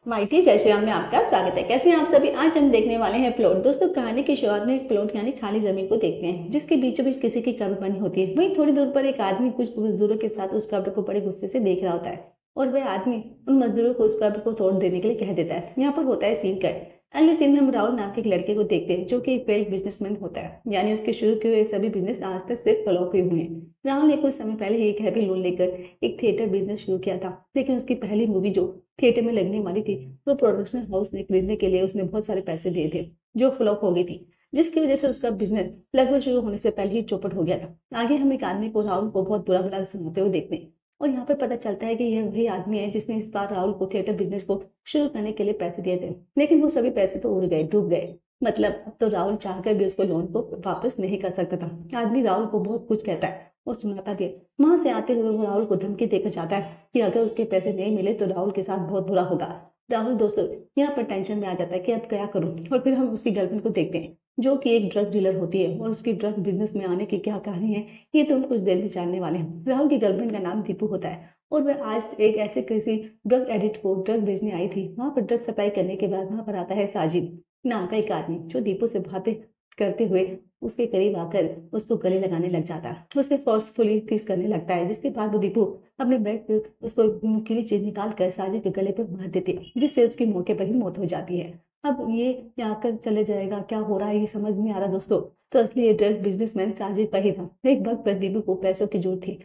Mighty जय श्री राम में आपका स्वागत है। कैसे हैं आप सभी। आज हम देखने वाले हैं प्लॉट। दोस्तों, कहानी की शुरुआत में एक प्लॉट यानी खाली जमीन को देखते हैं जिसके बीचों बीच किसी की कब्र बनी होती है। वहीं थोड़ी दूर पर एक आदमी कुछ मजदूरों के साथ उस कब्र को बड़े गुस्से से देख रहा होता है और वह आदमी उन मजदूरों को उस कब्र को तोड़ देने के लिए कह देता है। यहाँ पर होता है सीन कट। अगले सीन में हम राहुल नाम के एक लड़के को देखते हैं जो कि एक फेल्ड बिजनेसमैन होता है, यानी उसके शुरू किए हुए सभी बिजनेस आज तक सिर्फ फ्लॉप हुए हुए हैं। राहुल ने कुछ समय पहले ही एक हैवी लोन लेकर एक थिएटर बिजनेस शुरू किया था, लेकिन उसकी पहली मूवी जो थिएटर में लगने वाली थी वो प्रोडक्शन हाउस ने खरीदने के लिए उसने बहुत सारे पैसे दिए थे जो फ्लॉप हो गई थी, जिसकी वजह से उसका बिजनेस लगभग शुरू होने से पहले ही चौपट हो गया था। आगे हम एक आदमी को राहुल को बहुत बुरा भला सुनाते हुए देखते हैं और यहाँ पर पता चलता है कि यह वही आदमी है जिसने इस बार राहुल को थिएटर बिजनेस को शुरू करने के लिए पैसे दिए थे, लेकिन वो सभी पैसे तो उड़ गए, डूब गए। मतलब अब तो राहुल चाहकर भी उसको लोन को वापस नहीं कर सकता था। आदमी राहुल को बहुत कुछ कहता है और सुनाता भी है। वहां से आते हुए वो राहुल को धमकी देकर जाता है कि अगर उसके पैसे नहीं मिले तो राहुल के साथ बहुत बुरा होगा। राहुल दोस्तों यहाँ पर टेंशन में आ जाता है कि अब क्या करूं। और फिर हम उसकी गर्लफ्रेंड को देखते हैं जो कि एक ड्रग डीलर होती है और उसकी ड्रग बिजनेस में आने की क्या कहानी है ये तो हम कुछ देर में जानने वाले हैं। राहुल की गर्लफ्रेंड का नाम दीपू होता है और वह आज एक ऐसे किसी ड्रग एडिक्ट को ड्रग बेचने आई थी। वहां पर ड्रग सप्लाई करने के बाद वहां पर आता है साजिद नाम का एक आदमी जो दीपू से बातें करते हुए उसके करीब आकर उसको गले लगाने लग जाता है, उसे फोर्सफुली किस करने लगता है, जिसके बाद वो दीपू अपने बेड पे उसको नुकीली चीज निकाल कर साजिद के गले पर मार देती है, जिससे उसकी मौके पर ही मौत हो जाती है। अब ये यहाँ कर चले जाएगा, क्या हो रहा है ये समझ नहीं आ रहा दोस्तों। तो असली ये ड्रग बिजनेसमैन साजिद का ही था। एक वक्त पर दीपू को पैसों की जरूरत थी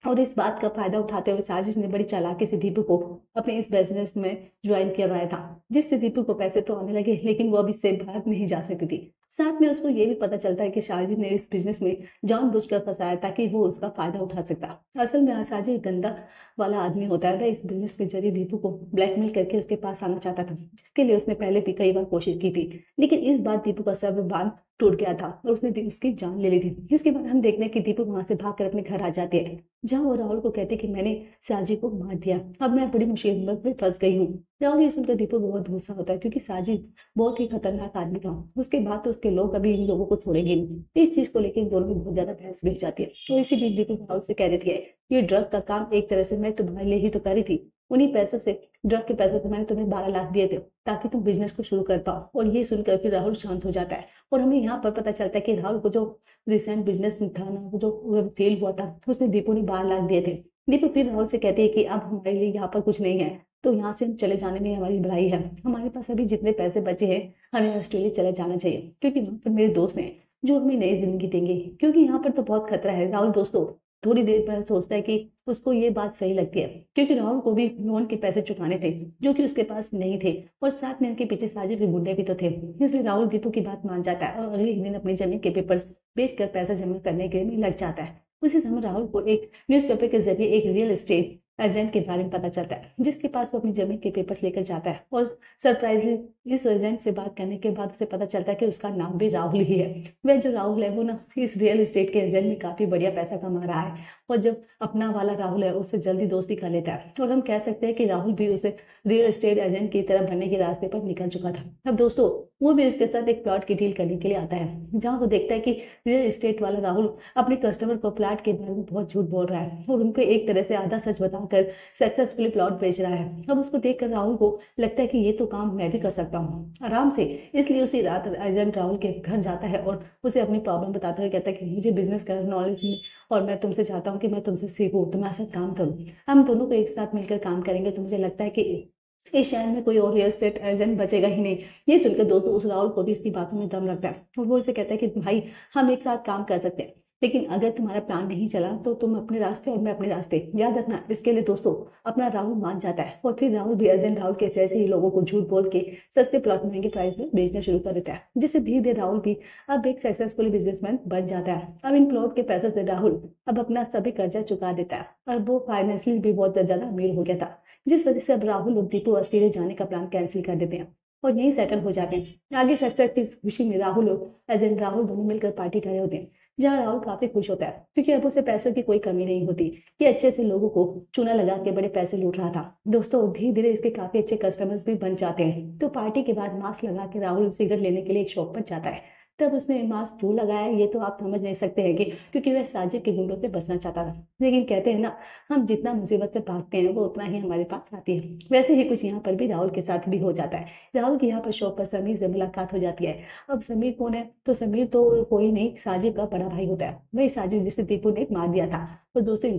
और इस बात का फायदा उठाते हुए साजिश ने बड़ी चालाकी से दीपू को अपने इस बिजनेस में ज्वाइन करवाया था, जिससे दीपू को पैसे तो आने लगे लेकिन वो अब इससे बाहर नहीं जा सकती थी। साथ में उसको ये भी पता चलता है कि साजिद ने इस बिजनेस में जानबूझकर फंसाया ताकि वो उसका फायदा उठा सकता। असल में साजिद गंदा वाला आदमी होता है। वह इस बिजनेस के जरिए दीपू को ब्लैकमेल करके उसके पास आना चाहता था, जिसके लिए उसने पहले भी कई बार कोशिश की थी, लेकिन इस बार दीपू का सब्र बांध टूट गया था और उसने उसकी जान ले ली थी। इसके बाद हम देखते हैं कि दीपू वहां से भागकर अपने घर आ जाती है, जहां वो राहुल को कहते कि मैंने साजिद को मार दिया, अब मैं बड़ी मुसीबत में फंस गई हूँ। राहुल ये सुनकर दीपू को बहुत गुस्सा होता है क्योंकि साजिद बहुत ही खतरनाक आदमी था। उसके बाद तो उसके लोग अभी इन लोगों को छोड़ेंगे नहीं। इस चीज को लेकर इन दोनों में बहुत ज्यादा बहस भी हो जाती है। तो इसी बीच दीपू राहुल से कह देती है ये ड्रग का काम एक तरह से मैं तुम्हारे लिए ही तो करी थी, उन्हीं पैसों से, ड्रग के पैसों से मैंने तुम्हें 12 लाख दिए थे ताकि तुम बिजनेस को शुरू कर पाओ। और ये सुनकर फिर राहुल शांत हो जाता है और हमें यहाँ पर पता चलता है कि राहुल को जो रिसेंट बिजनेस था ना, वो जो फेल हुआ था उसमें दीपू ने 12 लाख दिए थे। दीपू फिर राहुल से कहते हैं कि अब हमारे लिए यहाँ पर कुछ नहीं है, तो यहाँ से हम चले जाने में हमारी भलाई है। हमारे पास अभी जितने पैसे बचे हैं हमें ऑस्ट्रेलिया चले जाना चाहिए क्योंकि वहाँ पर मेरे दोस्त हैं जो हमें नई जिंदगी देंगे, क्योंकि यहाँ पर तो बहुत खतरा है। राहुल दोस्तों थोड़ी देर पर सोचता है कि उसको ये बात सही लगती है क्योंकि राहुल को भी लोन के पैसे चुकाने थे जो कि उसके पास नहीं थे और साथ में उनके पीछे साजिद के गुंडे भी तो थे। इसलिए राहुल दीपू की बात मान जाता है और अगले ही दिन अपनी जमीन के पेपर्स बेचकर पैसा जमा करने के लिए लग जाता है। उसी समय राहुल को एक न्यूज़पेपर के जरिए एक रियल एस्टेट एजेंट के बारे में पता चलता है, जिसके पास वो अपनी जमीन के पेपर्स लेकर जाता है और सरप्राइजली इस एजेंट से बात करने के बाद उसे पता चलता है कि उसका नाम भी राहुल ही है। वह जो राहुल है वो ना इस रियल एस्टेट के एजेंट में काफी बढ़िया पैसा कमा रहा है और जब अपना वाला राहुल है उससे जल्दी दोस्ती कर लेता है और हम कह सकते हैं कि राहुल भी उसे रियल एस्टेट एजेंट की तरह बनने के रास्ते पर निकल चुका था। अब दोस्तों वो भी उसके साथ एक प्लॉट की डील करने के लिए आता है, जहां वो देखता है कि रियल एस्टेट वाला राहुल अपने कस्टमर को प्लॉट के बारे में बहुत झूठ बोल रहा है और उनको एक तरह से आधा सच बताकर सक्सेसफुली प्लॉट बेच रहा है। अब उसको देखकर राहुल को लगता है कि ये तो काम मैं भी कर सकता हूँ आराम से। इसलिए उसी रात एजेंट राहुल के घर जाता है और उसे अपनी प्रॉब्लम बताते हुए कहता है कि मुझे बिजनेस का नॉलेज नहीं और मैं तुमसे चाहता हूँ कि मैं तुमसे सीखूं, तुम्हारे साथ काम करूँ, हम दोनों को एक साथ मिलकर काम करेंगे तो मुझे लगता है कि इस शहर में कोई और रियल एस्टेट एजेंट बचेगा ही नहीं। ये सुनकर दोस्तों उस राहुल को भी इसकी बातों में दम लगता है और वो उसे कहता है कि भाई हम एक साथ काम कर सकते हैं, लेकिन अगर तुम्हारा प्लान नहीं चला तो तुम अपने रास्ते और मैं अपने रास्ते, याद रखना। इसके लिए दोस्तों अपना राहुल मान जाता है और फिर राहुल भी एजेंट राहुल के जैसे ही लोगों को झूठ बोल के सस्ते प्लॉट महंगे प्राइस में बेचना शुरू कर देता है, जिससे धीरे धीरे राहुल भी अब एक सक्सेसफुल बिजनेसमैन बन जाता है। अब इन प्लॉट के पैसों से राहुल अब अपना सभी कर्जा चुका देता है और वो फाइनेंशियली भी बहुत ज्यादा अमीर हो गया था, जिस वजह से अब राहुल और दीपू ऑस्ट्रेलिया जाने का प्लान कैंसिल कर देते हैं और यहीं सेटल हो जाते हैं। आगे सक्सेस की खुशी में राहुल और एजेंट राहुल दोनों मिलकर पार्टी कर रहे होते हैं, जहाँ राहुल काफी खुश होता है क्योंकि अब उसे पैसों की कोई कमी नहीं होती। ये अच्छे से लोगों को चूना लगा के बड़े पैसे लूट रहा था। दोस्तों धीरे धीरे इसके काफी अच्छे कस्टमर्स भी बन जाते हैं। तो पार्टी के बाद मास्क लगा के राहुल सिगरेट लेने के लिए एक शॉप पर जाता है, तब उसने मास्क क्यों लगाया ये तो आप समझ नहीं सकते हैं कि क्योंकि वह साजिद के गुंडों से बचना चाहता था। लेकिन कहते हैं ना, हम जितना मुसीबत से भागते हैं वो उतना ही हमारे पास आती है। वैसे ही कुछ यहाँ पर भी राहुल के साथ भी हो जाता है। राहुल की यहाँ पर शॉप पर समीर से मुलाकात हो जाती है। अब समीर कौन है, तो समीर तो कोई नहीं, साजिद का बड़ा भाई होता है, वही साजिद जिसे दीपू ने मार दिया था। तो दोस्तों,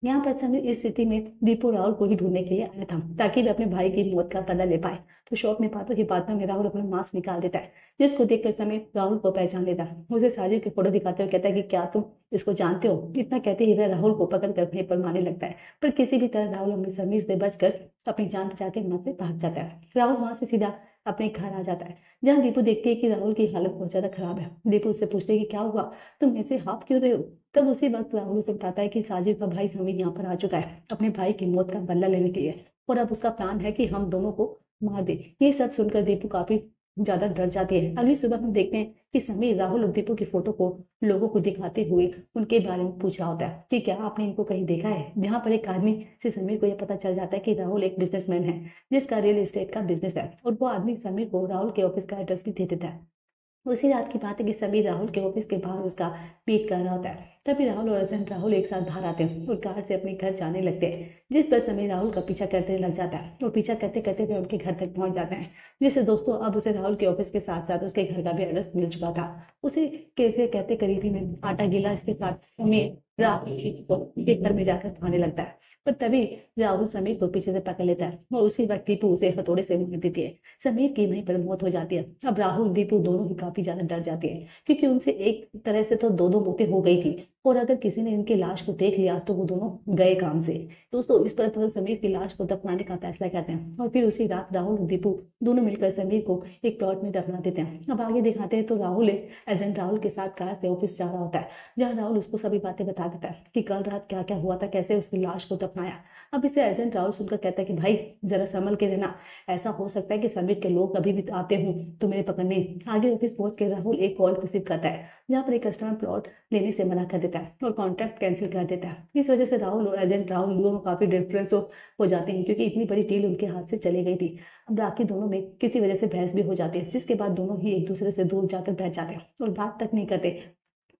यहाँ पर समीर इस सिटी में दीपू राहुल को ही ढूंढने के लिए आया था ताकि वह अपने भाई की मौत का बदला ले पाए। तो शॉप में बातों की बातों में राहुल अपना मास्क निकाल देता है, जिसको देखकर समीर राहुल को पहचान लेता है। उसे साजिद की फोटो दिखाते हुए कहता है कि क्या तुम इसको जानते हो। इतना कहते ही वह राहुल को पकड़ कर वहीं पर मारने लगता है, पर किसी भी तरह राहुल अपने समीर से बचकर अपनी जान बचा के वहां से भाग जाता है। राहुल वहां से सीधा अपने घर आ जाता है, जहाँ दीपू देखती है कि राहुल की हालत बहुत ज्यादा खराब है। दीपू उससे पूछते है कि क्या हुआ, तुम ऐसे हाफ क्यों रहे हो। तब उसी वक्त राहुल उसे बताता है कि साजिद का भाई समीर यहाँ पर आ चुका है अपने भाई की मौत का बदला लेने के लिए, और अब उसका प्लान है कि हम दोनों को मार दे। ये सब सुनकर दीपू काफी ज्यादा डर जाती है। अगली सुबह हम देखते हैं कि समीर राहुल और दीपू की फोटो को लोगों को दिखाते हुए उनके बारे में पूछ रहा होता है कि क्या आपने इनको कहीं देखा है। जहाँ पर एक आदमी से समीर को यह पता चल जाता है कि राहुल एक बिजनेसमैन है जिसका रियल एस्टेट का बिजनेस है, और वो आदमी समीर को राहुल के ऑफिस का एड्रेस भी दे देता है। उसी रात की बात है कि समीर राहुल के ऑफिस के बाहर उसका वेट कर रहा होता है। तभी राहुल और अजय राहुल एक साथ बाहर आते हैं और कार से अपने घर जाने लगते हैं, जिस पर समीर राहुल का पीछा करने लग जाता है और पीछा करते करते वे उनके घर तक पहुंच जाते हैं। जिससे दोस्तों अब उसे राहुल के ऑफिस के साथ साथ उसके घर का भी एड्रेस मिल चुका था। उसे कैसे कहते करीबी में आटा गीला इसके साथ समीर राहुल के घर में जाकर खाने लगता है। पर तभी राहुल समीर को पीछे से पकड़ लेता है और उसी वक्त दीपू उसे हथौड़े से मार देती है। समीर की वहीं पर मौत हो जाती है। अब राहुल दीपू दोनों ही काफी ज्यादा डर जाते हैं, क्योंकि उनसे एक तरह से तो दो दो मौतें हो गई थी, और अगर किसी ने इनकी लाश को देख लिया तो वो दोनों गए काम से। दोस्तों, इस पर तो समीर की लाश को दफनाने का फैसला करते हैं, और फिर उसी रात राहुल और दीपू दोनों मिलकर समीर को एक प्लॉट में दफना देते हैं। अब आगे दिखाते हैं तो राहुल एजेंट राहुल के साथ कार से ऑफिस जा रहा होता है, जहाँ राहुल उसको सभी बातें बता देता है कि कल रात क्या क्या हुआ था, कैसे उसकी लाश को दफनाया। अब इसे एजेंट राहुल सुनकर कहता है कि भाई जरा संभल के रहना, ऐसा हो सकता है कि समीर के लोग अभी भी आते हों तो मेरे पकड़ने। आगे ऑफिस पहुंच के राहुल एक कॉल रिसीव करता है, जहाँ पर एक कस्टमर प्लॉट लेने से मना कर देता है और कॉन्ट्रैक्ट कैंसिल कर देता है। इस वजह से राहुल और एजेंट राहुल दोनों काफी डिफरेंस हो जाते हैं, क्योंकि इतनी बड़ी डील उनके हाथ से चली गई थी। अब बाकी दोनों में किसी वजह से बहस भी हो जाती है, जिसके बाद दोनों ही एक दूसरे से दूर जाकर बैठ जाते हैं और बात तक नहीं करते।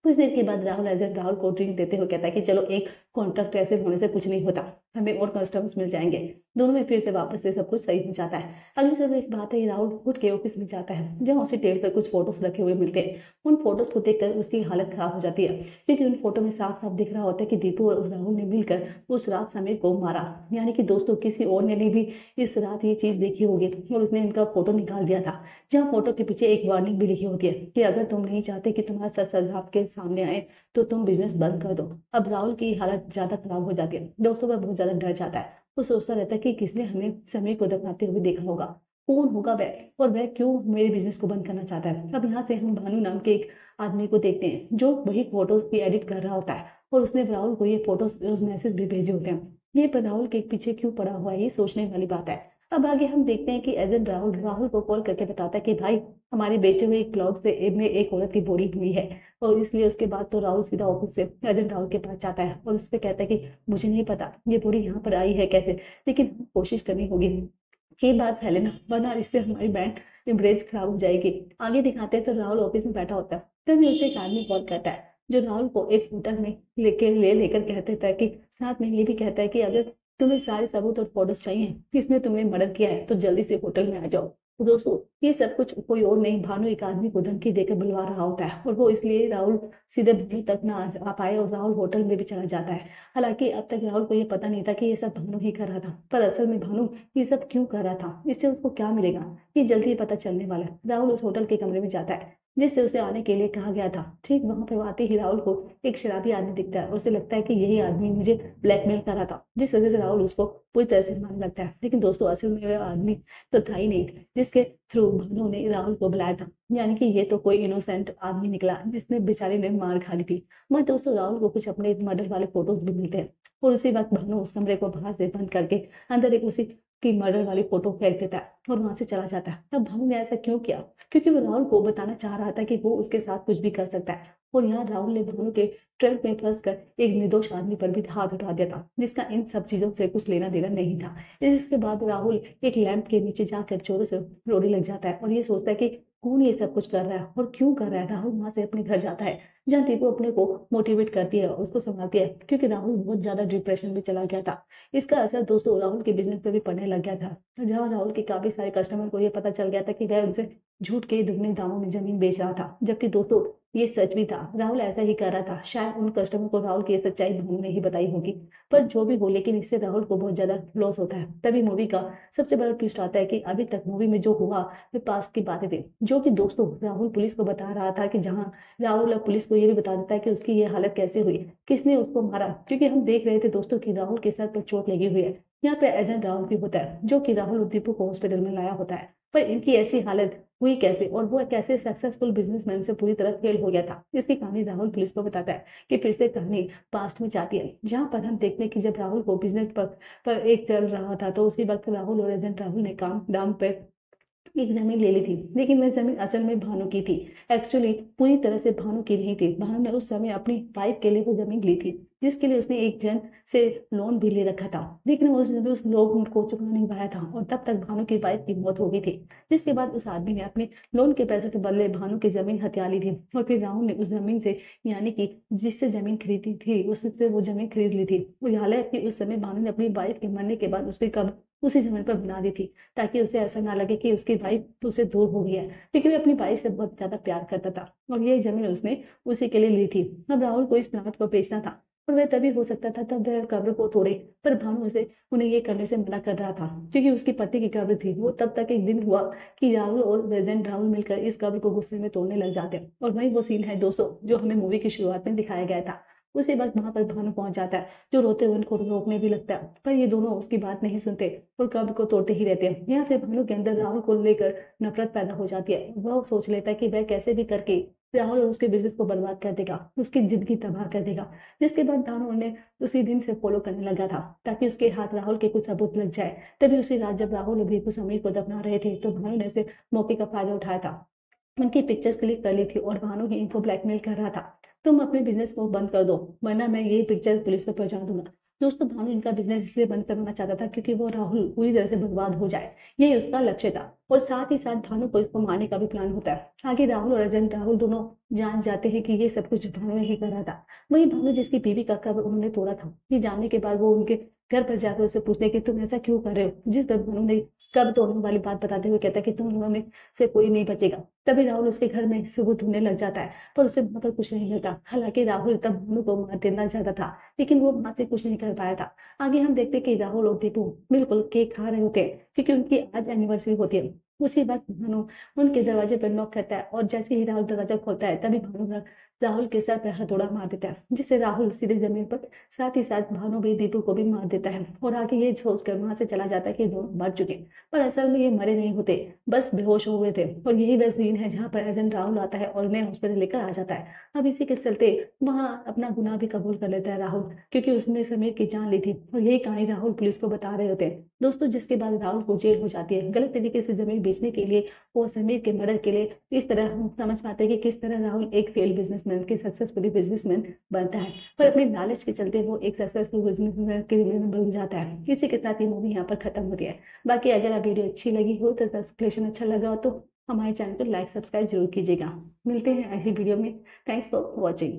कुछ देर के बाद राहुल एजेंट राहुल को ड्रिंक देते हुए कहता है कि चलो, एक कॉन्ट्रैक्ट ऐसे होने से कुछ नहीं होता, हमें और कस्टमर्स मिल जाएंगे। दोनों में फिर से वापस से सब कुछ सही हो जाता है। अगली सुबह एक बात है, राहुल उठ के ऑफिस में जाता है, जहाँ उसे टेबल पर कुछ फोटोज रखे हुए मिलते हैं। उन फोटोज को देखकर उसकी हालत खराब हो जाती है, क्योंकि उन फोटो में साफ साफ दिख रहा होता है कि दीपू और राहुल ने मिलकर उस रात समीर को मारा। यानी कि दोस्तों, किसी और ने भी इस रात ये चीज देखी होगी और उसने इनका फोटो निकाल दिया था, जहाँ फोटो के पीछे एक वार्निंग भी लिखी होती है कि अगर तुम नहीं चाहते कि तुम्हारा सच सच आपके सामने आए तो तुम बिजनेस बंद कर दो। अब राहुल की हालत ज्यादा खराब हो जाती है। दोस्तों, वह बहुत ज्यादा डर जाता है। वो सोचता रहता है कि किसने हमें समीर को दफनाते हुए देखा होगा, कौन होगा वह, और वह क्यों मेरे बिजनेस को बंद करना चाहता है। अब यहाँ से हम भानु नाम के एक आदमी को देखते हैं, जो वही फोटोज की एडिट कर रहा होता है, और उसने राहुल को ये फोटोज मैसेज भी भेजे होते हैं। ये पर राहुल के पीछे क्यों पड़ा हुआ है, ये सोचने वाली बात है। अब आगे हम देखते हैं कि एजेंट राहुल राहुल को कॉल करके बताता है कि भाई, हमारे बेचे हुए एक प्लॉट से में एक औरत की बोरी हुई है। और इसलिए उसके बाद तो राहुल सीधा ऑफिस से एजेंट राहुल के पास जाता है और उससे कहता है कि मुझे नहीं पता ये बोरी यहाँ पर आई है कैसे, लेकिन कोशिश करनी होगी ये बात फैले ना, वरना इससे हमारी बैंड इम्प्रेस खराब हो जाएगी। आगे दिखाते हैं तो राहुल ऑफिस में बैठा होता है, तभी उसे एक आदमी कॉल करता है, जो राहुल को एक होटल में लेकर कहते था कि साथ में ये भी कहता है कि अगर तुम्हें सारे सबूत और फोटोज चाहिए किसने तुमने मर्डर किया है तो जल्दी से होटल में आ जाओ। तो दोस्तों, ये सब कुछ कोई और नहीं, भानु एक आदमी को धमकी देकर बुलवा रहा होता है, और वो इसलिए राहुल सीधे भानु तक ना आ पाए और राहुल होटल में भी चला जाता है। हालांकि अब तक राहुल को ये पता नहीं था कि ये सब भानु ही कर रहा था, पर असल में भानु ये सब क्यों कर रहा था, इससे उसको क्या मिलेगा, ये जल्दी ही पता चलने वाला है। राहुल उस होटल के कमरे में जाता है जिससे उसे आने के लिए कहा गया था। ठीक वहां पर आते ही राहुल को एक शराबी आदमी दिखता है और उसे लगता है कि यही आदमी मुझे ब्लैकमेल कर रहा था, जिस वजह से राहुल उसको पूरी तरह से मारने लगता है। लेकिन दोस्तों, असल में वह आदमी तो था ही नहीं जिसके थ्रू भानु ने राहुल को बुलाया था। यानी कि ये तो कोई इनोसेंट आदमी निकला जिसने बेचारे ने मार खा ली थी। मगर दोस्तों, राहुल को कुछ अपने मर्डर वाले फोटोज भी मिलते हैं, और उसी वक्त भानु उस कमरे को बाहर से बंद करके अंदर एक उसी की मर्डर वाली फोटो फेंक देता है और वहां से चला जाता है। अब भानु ने ऐसा क्यों किया, क्योंकि वो राहुल को बताना चाह रहा था कि वो उसके साथ कुछ भी कर सकता है। और यहाँ राहुल ने भानु के ट्रक में फंस कर एक निर्दोष आदमी पर भी हाथ उठा दिया था, जिसका इन सब चीजों से कुछ लेना देना नहीं था। इसके बाद राहुल एक लैंप के नीचे जाकर चोरों से रोने लग जाता है और ये सोचता है कि कौन ये सब कुछ कर रहा है और क्यों कर रहा है। राहुल वहां से अपने घर जाता है, जहाँ दीपू अपने को मोटिवेट करती है, उसको संभालती है, क्योंकि राहुल बहुत ज्यादा डिप्रेशन में चला गया था। इसका असर दोस्तों राहुल के बिजनेस पे भी पड़ने लग गया था, जहाँ राहुल के काफी सारे कस्टमर को ये पता चल गया था कि वह उनसे झूठ के दुगने दामों में जमीन बेच रहा था, जबकि दोस्तों ये सच भी था। राहुल ऐसा ही कर रहा था। शायद उन कस्टमर को राहुल की ये सच्चाई भानु ने ही बताई होगी, पर जो भी हो, लेकिन इससे राहुल को बहुत ज्यादा लॉस होता है। तभी मूवी का सबसे बड़ा ट्विस्ट आता है कि अभी तक मूवी में जो हुआ वे पास्ट की बातें थी, जो कि दोस्तों राहुल पुलिस को बता रहा था, कि जहाँ राहुल अब पुलिस को ये भी बता देता है कि उसकी ये हालत कैसे हुई, किसने उसको मारा। क्योंकि हम देख रहे थे दोस्तों कि राहुल के सर पर चोट लगी हुई है। यहाँ पे एजेंट राहुल भी होता है, जो कि राहुल और दीपू को हॉस्पिटल में लाया होता है। पर इनकी ऐसी हालत हुई कैसे, और वो कैसे सक्सेसफुल बिजनेसमैन से पूरी तरह फेल हो गया था, इसकी कहानी राहुल पुलिस को बताता है। कि फिर से कहानी पास्ट में जाती है, जहाँ पर हम देखते हैं कि जब राहुल को बिजनेस पर एक चल रहा था, तो उसी वक्त राहुल और एजेंट राहुल ने काम दाम पे एक जमीन ले ली थी, लेकिन वह जमीन असल में भानु की थी। एक्चुअली पूरी तरह से भानु की नहीं थी। भानु ने उस समय अपनी वाइफ के लिए वो जमीन ली थी, जिसके लिए उसने एक जन से लोन भी ले रखा था, लेकिन उस लोन को चुका नहीं पाया था, और तब तक भानु की वाइफ की मौत हो गई थी। जिसके बाद उस आदमी ने अपने लोन के पैसों के बदले भानु की जमीन हथिया ली थी, और फिर राहुल ने उस जमीन से, यानी कि जिससे जमीन खरीदी थी, उससे वो जमीन खरीद ली थी। हालांकि उस समय भानु ने अपनी वाइफ के मरने के बाद उसकी कब्र उसी जमीन पर बना दी थी, ताकि उसे ऐसा ना लगे कि उसकी वाइफ उससे दूर हो गई है, क्योंकि वो अपनी वाइफ से बहुत ज्यादा प्यार करता था, और ये जमीन उसने उसी के लिए ली थी। अब राहुल को इस प्लाट को बेचना था, और वह तभी हो सकता था तब वह कब्र को तोड़े, पर भानु उसे उन्हें ये करने से मना कर रहा था, क्योंकि उसकी पति की कब्र थी। वो तब तक एक दिन हुआ कि राहुल और वेजेंट राहुल मिलकर इस कब्र को गुस्से में तोड़ने लग जाते हैं, और वही वो सीन है दोस्तों जो हमें मूवी की शुरुआत में दिखाया गया था। उसी वक्त वहां पर भानु पहुंच जाता है, जो रोते हुए उनको रोकने भी लगता है, पर ये दोनों उसकी बात नहीं सुनते और कब्र को तोड़ते ही रहते हैं। यहाँ से भानु के अंदर राहुल को लेकर नफरत पैदा हो जाती है। वह सोच लेता है कि वह कैसे भी करके राहुल और उसके बिजनेस को बर्बाद कर देगा, उसकी जिंदगी तबाह कर देगा। जिसके बाद भानु उन्हें उसी दिन से फॉलो करने लगा था, ताकि उसके हाथ राहुल के कुछ सबूत लग जाए। तभी उसी रात जब राहुल और दीपू समीर को दफना रहे थे, तो भानु ने उसे मौके का फायदा उठाया था, उनकी पिक्चर्स क्लिक कर ली थी, और भानु ही इनको ब्लैकमेल कर रहा था। तुम अपने बिजनेस को बंद कर दो, वरना मैं ये पिक्चर पुलिस को पहुंचा दूंगा। दोस्तों भानु इनका बिजनेस इसलिए बंद करना चाहता था, क्योंकि वो राहुल पूरी तरह से बर्बाद हो जाए, ये उसका लक्ष्य था। और साथ ही साथ भानु को इसको मारने का भी प्लान होता है। आगे राहुल और एजेंट राहुल दोनों जान जाते हैं कि ये सब कुछ भानु ने ही कर रहा था। वही भानु जिसकी बीवी का कब्र उन्होंने तोड़ा था, ये जानने के बाद वो उनके घर पर जाकर उससे पूछते हैं कि तुम ऐसा क्यों कर रहे हो। जिस पर भानु ने कब्र तोड़ने वाली बात बताते हुए कहता है कि तुम दोनों में से कोई नहीं बचेगा। तभी राहुल उसके घर में सबूत ढूंढने लग जाता है, पर उसे वहां पर कुछ नहीं मिलता। हालांकि राहुल तब भानु को मार देना चाहता था, लेकिन वो वहां से कुछ नहीं कर पाया था। आगे हम देखते कि राहुल और दीपू बिल्कुल केक खा रहे होते हैं, क्योंकि उनकी आज एनिवर्सरी होती है। उसी वक्त भानु उनके दरवाजे पर नॉक करता है, और जैसे ही राहुल दरवाजा खोलता है, तभी भानु राहुल के सर पर हथौड़ा मार देता है, जिससे राहुल सीधे जमीन पर, साथ ही साथ भानु भी दीपू को भी मार देता है। और आगे ये सोचकर वहां से चला जाता है कि दोनों मर चुके, पर असल में ये मरे नहीं होते, बस बेहोश हो गए थे। और यही वह सीन है जहाँ पर एजेंट राहुल आता है और उन्हें हॉस्पिटल लेकर आ जाता है। अब इसी के चलते वहां अपना गुनाह भी कबूल कर लेता है राहुल, क्योंकि उसने समीर की जान ली थी। और यही कहानी राहुल पुलिस को बता रहे होते हैं दोस्तों, जिसके बाद राहुल को जेल हो जाती है गलत तरीके से जमीन बेचने के लिए और समीर के मर्डर के लिए। इस तरह हम समझ पाते हैं कि किस तरह राहुल एक फेल बिजनेसमैन के सक्सेसफुली बिजनेसमैन बनता है, पर अपने लालच के चलते वो एक सक्सेसफुल बिजनेसमैन के विलन बन जाता है। इसी के साथ ये मूवी यहाँ पर खत्म होती है। बाकी अगर आप वीडियो अच्छी लगी हो, तो सब्सक्रिप्शन अच्छा लगा हो, तो हमारे चैनल को लाइक सब्सक्राइब जरूर कीजिएगा। मिलते हैं अगली वीडियो में। Thanks for watching.